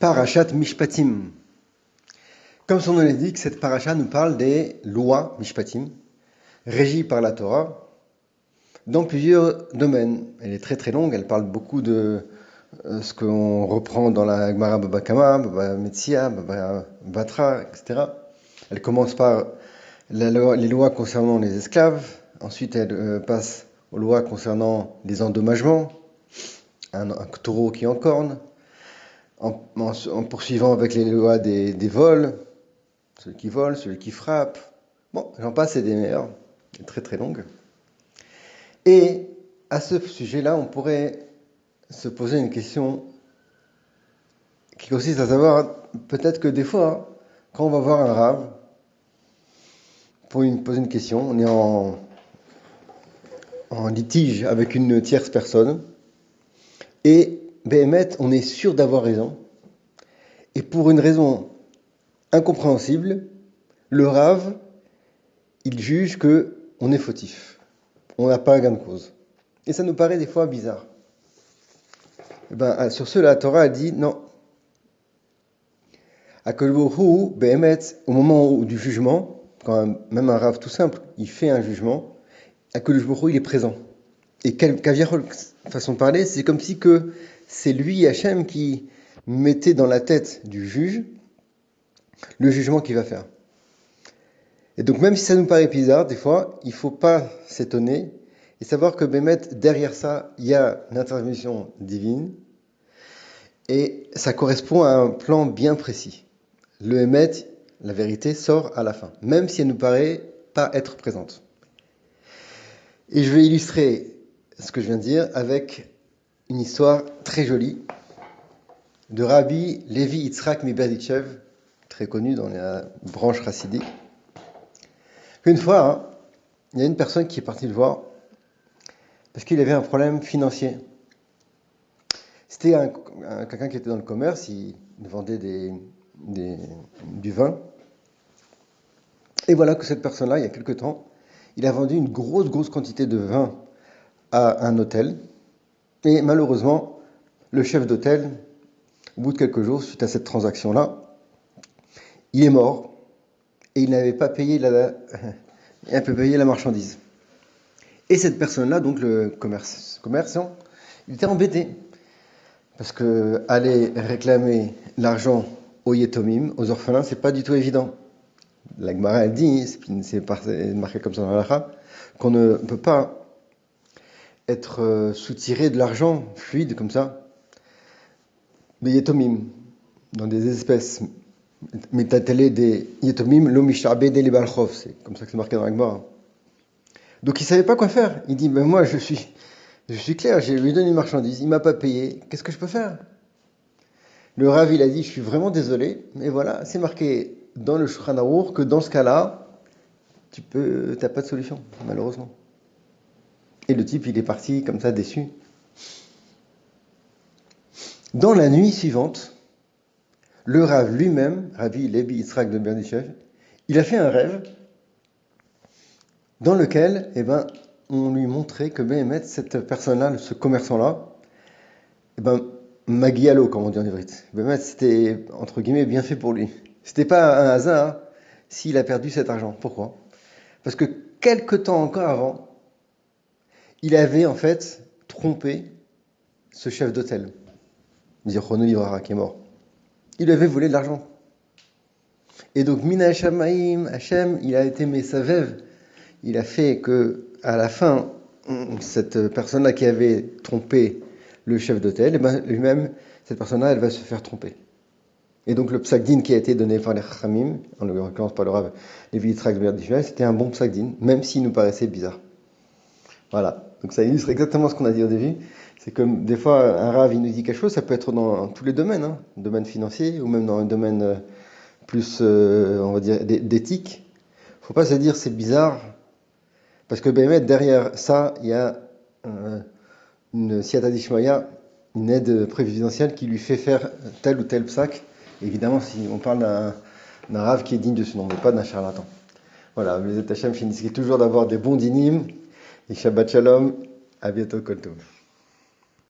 Parashat Mishpatim. Comme son nom l'indique, cette paracha nous parle des lois Mishpatim, régies par la Torah, dans plusieurs domaines. Elle est très très longue, elle parle beaucoup de ce qu'on reprend dans la Gemara Baba Kama, Baba Metzia, Baba Batra, etc. Elle commence par les lois concernant les esclaves, ensuite elle passe aux lois concernant les endommagements, un taureau qui encorne, en poursuivant avec les lois des vols, celui qui vole, celui qui frappe. Bon, j'en passe, c'est des meilleurs, très très longue. Et à ce sujet-là, on pourrait se poser une question qui consiste à savoir, peut-être que des fois, quand on va voir un rave, pour lui poser une question, on est en litige avec une tierce personne, et Béhémet, on est sûr d'avoir raison, et pour une raison incompréhensible, le rave, il juge que on est fautif, on n'a pas un gain de cause. Et ça nous paraît des fois bizarre. Sur ce, la Torah a dit non. Akadosh Baruch Hu, Béhémet, au moment du jugement, quand même un rave tout simple, il fait un jugement, Akadosh Baruch Hu, il est présent. Et Kaviarol, façon de parler, c'est comme si que c'est lui, Hachem, qui mettait dans la tête du juge le jugement qu'il va faire. Et donc même si ça nous paraît bizarre, des fois, il ne faut pas s'étonner et savoir que Béhémet, derrière ça, il y a une intervention divine et ça correspond à un plan bien précis. Le Hémet, la vérité, sort à la fin, même si elle ne nous paraît pas être présente. Et je vais illustrer ce que je viens de dire avec une histoire très jolie de Rabbi Levi Yitzhak Miberditchev, très connu dans la branche chassidique. Une fois, il y a une personne qui est partie le voir parce qu'il avait un problème financier. C'était quelqu'un qui était dans le commerce, il vendait du vin. Et voilà que cette personne-là, il y a quelque temps, il a vendu une grosse quantité de vin à un hôtel. Et malheureusement, le chef d'hôtel, au bout de quelques jours, suite à cette transaction-là, il est mort et il n'avait pas payé la marchandise. Et cette personne-là, donc le commerçant, il était embêté. Parce que aller réclamer l'argent aux Yetomim, aux orphelins, c'est pas du tout évident. La Gemara elle dit, c'est marqué comme ça dans l'Alacha, qu'on ne peut pas être soutiré de l'argent fluide comme ça, des Yetomim, dans des espèces. Métatélé des Yetomim, lo mishabe de li balchov, c'est comme ça que c'est marqué dans la Gemara. Donc il savait pas quoi faire. Il dit, moi je suis clair, j'ai lui donné une marchandise, il m'a pas payé, qu'est-ce que je peux faire? Le Rav, il a dit, je suis vraiment désolé, mais voilà, c'est marqué dans le Shulchan Aruch que dans ce cas-là, t'as pas de solution, malheureusement. Et le type, il est parti comme ça, déçu. Dans la nuit suivante, le Rav lui-même, Rabbi Levi Yitzhak de Berditchev, il a fait un rêve dans lequel, on lui montrait que Béhémet, cette personne-là, ce commerçant-là, Magialo, comme on dit en hébride. Béhémet, c'était, entre guillemets, bien fait pour lui. C'était pas un hasard s'il a perdu cet argent. Pourquoi? Parce que quelque temps encore avant, il avait en fait trompé ce chef d'hôtel, Zichrono Livrara, qui est mort. Il lui avait volé de l'argent. Et donc, Mina Shamaim, Hachem, il a été Mesavev. Il a fait que, à la fin, cette personne-là qui avait trompé le chef d'hôtel, lui-même, cette personne-là, elle va se faire tromper. Et donc le psaq-din qui a été donné par les Chachamim, en l'occurrence par le Rav Levi Yitzhak de Berditchev, c'était un bon psaq-din, même s'il nous paraissait bizarre. Voilà, donc ça illustre exactement ce qu'on a dit au début. C'est comme des fois un Rav il nous dit quelque chose, ça peut être dans tous les domaines, domaine financier ou même dans un domaine plus, on va dire, d'éthique. Il ne faut pas se dire c'est bizarre, parce que derrière ça, il y a une siyata d'Ishmaya, une aide prévidentielle qui lui fait faire tel ou tel psaque. Évidemment, si on parle d'un rave qui est digne de ce nom, mais pas d'un charlatan. Voilà, les Hachem finissent toujours d'avoir des bons dinim. Et Shabbat Shalom, à bientôt, Kol Tov.